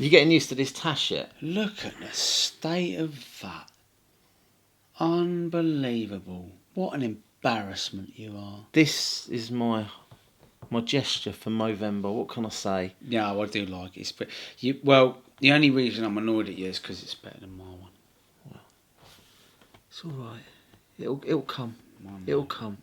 You getting used to this tash yet? Look at the state of that. Unbelievable. What an embarrassment you are. This is my gesture for Movember. What can I say? Yeah, I do like it. But well, the only reason I'm annoyed at you is because it's better than my one. Well, it's all right. It'll come. It'll come.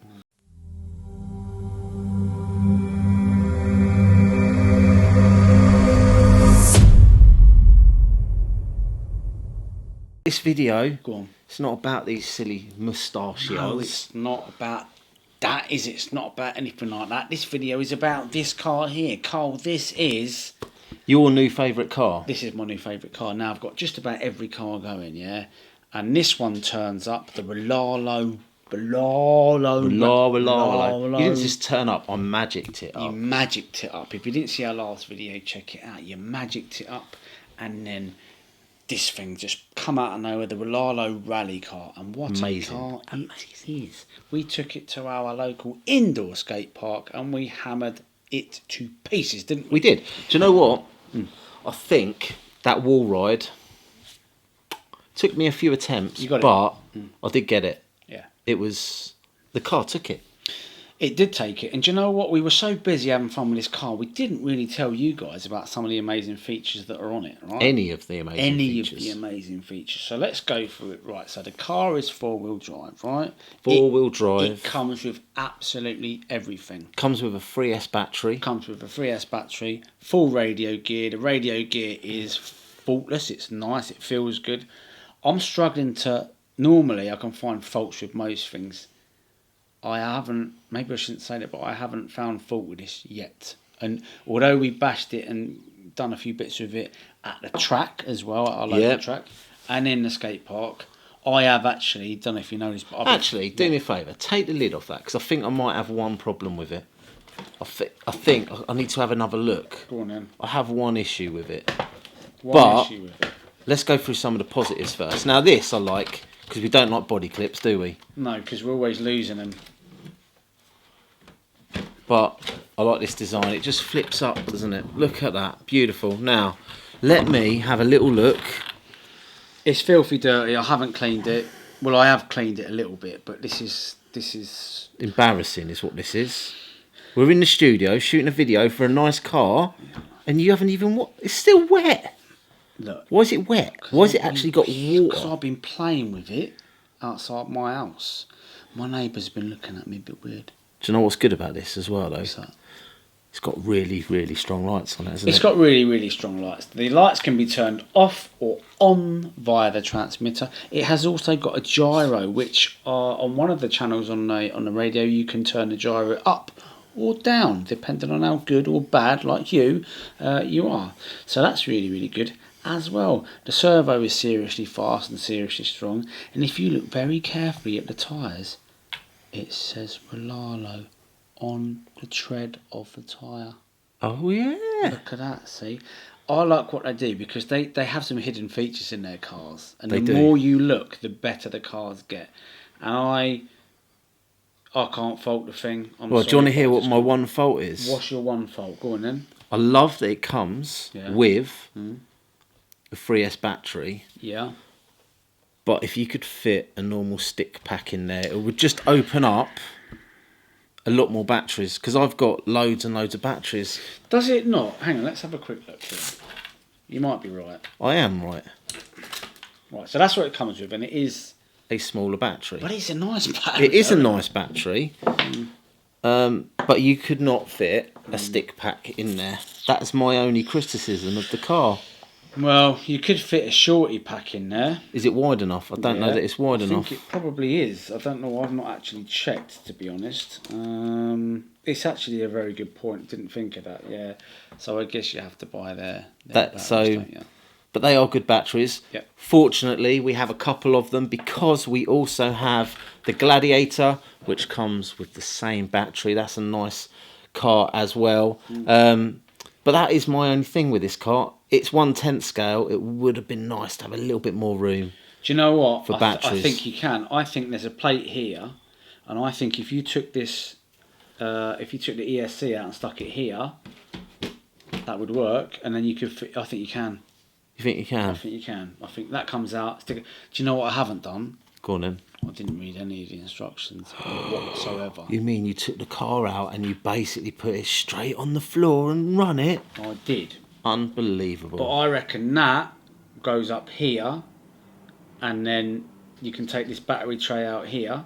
This video, Go on. It's not about these silly moustachios. No, it's not about that, is it? It's not about anything like that. This video is about this car here. Carl, this is... Your new favourite car? This is my new favourite car. Now, I've got just about every car going, yeah? And this one turns up, the Rlaarlo. Rlaarlo. You didn't just turn up, I magicked it up. You magicked it up. If you didn't see our last video, check it out. You magicked it up, and then this thing just come out of nowhere, the Rlaarlo rally car. And what Amazing. a car it is. We took it to our local indoor skate park and we hammered it to pieces, didn't we? We did. Do you know what? I think that wall ride took me a few attempts, but I did get it. Yeah. It was... The car took it. It did take it. And do you know what? We were so busy having fun with this car, we didn't really tell you guys about some of the amazing features that are on it, right? Any of the amazing features. So let's go through it. Right, so the car is four-wheel drive, right? Four-wheel drive. It comes with absolutely everything. Comes with a 3S battery. Comes with a 3S battery, full radio gear. The radio gear is faultless. It's nice. It feels good. I'm struggling to... Normally, I can find faults with most things. I haven't, maybe I shouldn't say that, but I haven't found fault with this yet. And although we bashed it and done a few bits with it at the track as well, at our local track, and in the skate park, I have actually, don't know if you know this, but do me a favour, take the lid off that, because I think I might have one problem with it. I think I need to have another look. Go on then. I have one issue with it. One issue with it. Let's go through some of the positives first. Now this I like, because we don't like body clips, do we? No, because we're always losing them. But I like this design. It just flips up, doesn't it? Look at that. Beautiful. Now, let me have a little look. It's filthy dirty. I haven't cleaned it. Well, I have cleaned it a little bit, but this is... Embarrassing is what this is. We're in the studio shooting a video for a nice car, and you haven't even... It's still wet. Look. Why is it wet? Why has it actually got water? Because I've been playing with it outside my house. My neighbour's been looking at me a bit weird. Do you know what's good about this as well, though? What's that? It's got really, really strong lights on it, hasn't it? It's got really, really strong lights. The lights can be turned off or on via the transmitter. It has also got a gyro, which on one of the channels on the radio, you can turn the gyro up or down, depending on how good or bad, like you are. So that's really, really good as well. The servo is seriously fast and seriously strong. And if you look very carefully at the tyres, it says Rlaarlo on the tread of the tyre. Oh, yeah. Look at that, see? I like what they do because they have some hidden features in their cars. And the more you look, the better the cars get. And I can't fault the thing. Do you want to hear what my one fault is? What's your one fault? Go on then. I love that it comes with a 3S battery. Yeah. But if you could fit a normal stick pack in there, it would just open up a lot more batteries. Because I've got loads and loads of batteries. Does it not? Hang on, let's have a quick look here. You might be right. I am right. Right, so that's what it comes with, and it is a smaller battery. But it's a nice battery. It is a nice battery. But you could not fit a stick pack in there. That's my only criticism of the car. Well, you could fit a shorty pack in there. Is it wide enough? I don't know that it's wide enough. I think it probably is. I don't know. I've not actually checked, to be honest. It's actually a very good point. Didn't think of that. Yeah. So I guess you have to buy their batteries, don't you? But they are good batteries. Yep. Fortunately, we have a couple of them because we also have the Gladiator, which comes with the same battery. That's a nice car as well. But that is my only thing with this car. It's 1/10 scale. It would have been nice to have a little bit more room. Do you know what? For batteries. I think you can. I think there's a plate here, and I think if you took this, if you took the ESC out and stuck it here, That would work, and then you could. I think you can. You think you can? I think you can. I think that comes out. Do you know what I haven't done? Go on then. I didn't read any of the instructions whatsoever. You mean you took the car out and you basically put it straight on the floor and run it? I did. Unbelievable. But I reckon that goes up here, and then you can take this battery tray out here,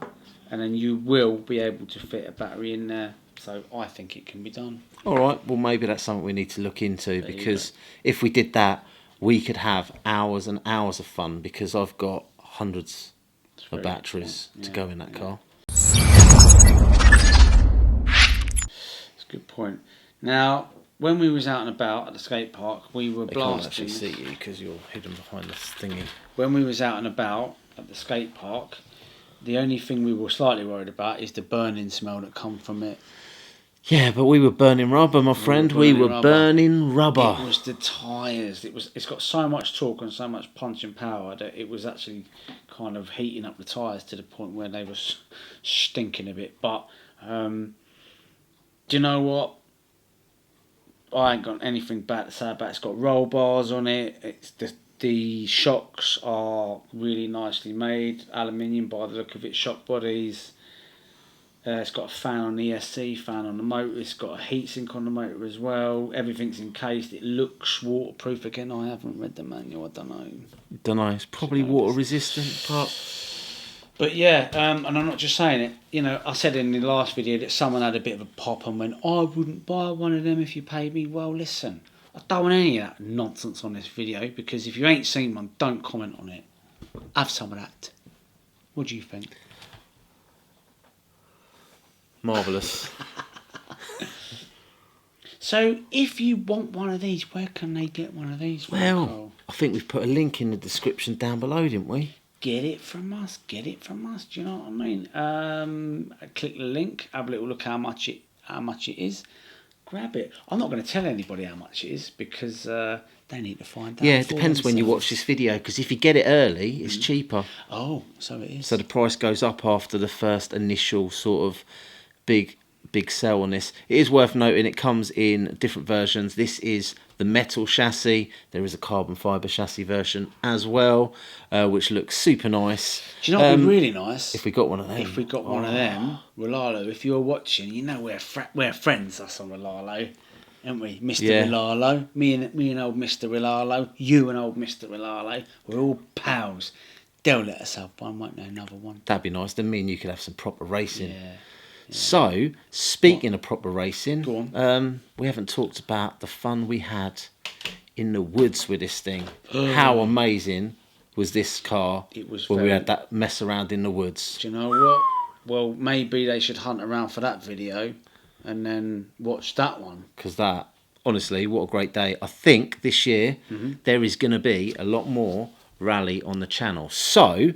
and then you will be able to fit a battery in there. So I think it can be done. All right, well, maybe that's something we need to look into, because if we did that, we could have hours and hours of fun, because I've got hundreds of batteries to go in that car. That's a good point. Now, when we was out and about at the skate park, we were They can't blasting. actually see you because you're hidden behind this thingy. When we was out and about at the skate park, the only thing we were slightly worried about is the burning smell that come from it. Yeah, but we were burning rubber, my friend. We were burning rubber. It was the tyres. It's got so much torque and so much punching power that it was actually kind of heating up the tyres to the point where they were stinking a bit. But do you know what? I ain't got anything bad to say about it. It's got roll bars on it. It's the shocks are really nicely made, aluminium by the look of it. Shock bodies. It's got a fan on the ESC, fan on the motor. It's got a heatsink on the motor as well. Everything's encased. It looks waterproof again. I haven't read the manual. I don't know. Don't know. It's probably water resistant, But yeah, and I'm not just saying it. You know, I said in the last video that someone had a bit of a pop and went, "I wouldn't buy one of them if you paid me." Well, listen, I don't want any of that nonsense on this video, because if you ain't seen one, don't comment on it. Have some of that. What do you think? Marvellous. So, if you want one of these, where can they get one of these? Well, I think we've put a link in the description down below, didn't we? Get it from us. Get it from us. Do you know what I mean? Click the link. Have a little look how much it is. Grab it. I'm not going to tell anybody how much it is, because they need to find out. Yeah, it depends when you watch this video, because if you get it early, it's cheaper. Oh, so it is. So the price goes up after the first initial sort of big sell on this. It is worth noting it comes in different versions. This is the metal chassis. There is a carbon fibre chassis version as well, which looks super nice. Do you know what would be really nice? If we got one of them. If we got one of them, Rlaarlo, if you're watching, you know we're friends, us on Rlaarlo, aren't we? Mr. Rlaarlo. Me and old Mr. Rlaarlo. You and old Mr. Rlaarlo. We're all pals. They'll let us have one, won't they? Another one. That'd be nice. Then me and you could have some proper racing. Yeah. So, speaking of proper racing, Go on. We haven't talked about the fun we had in the woods with this thing. How amazing was this car? It was when we had that mess around in the woods. Do you know what? Well, maybe they should hunt around for that video and then watch that one. Because that, honestly, what a great day. I think this year there is going to be a lot more rally on the channel. So,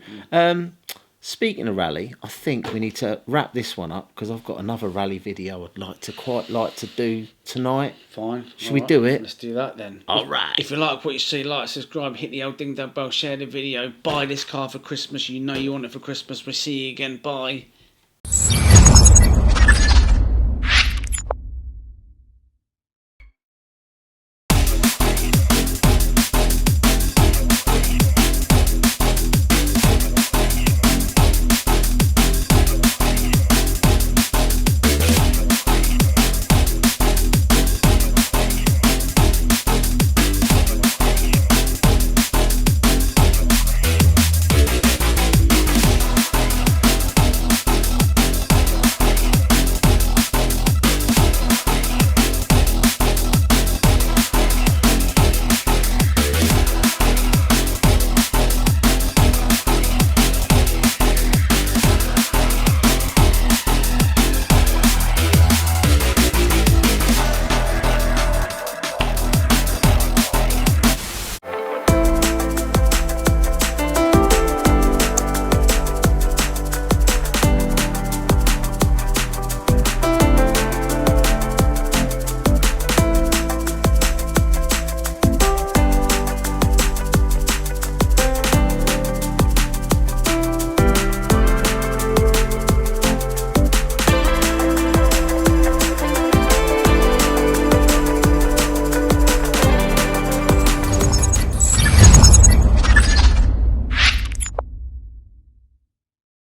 speaking of rally, I think we need to wrap this one up, because I've got another rally video I'd quite like to do tonight. Fine. Should we do it? Let's do that then. All right. If you like what you see, like, subscribe, hit the old ding dong bell, share the video, buy this car for Christmas. You know you want it for Christmas. We'll see you again. Bye.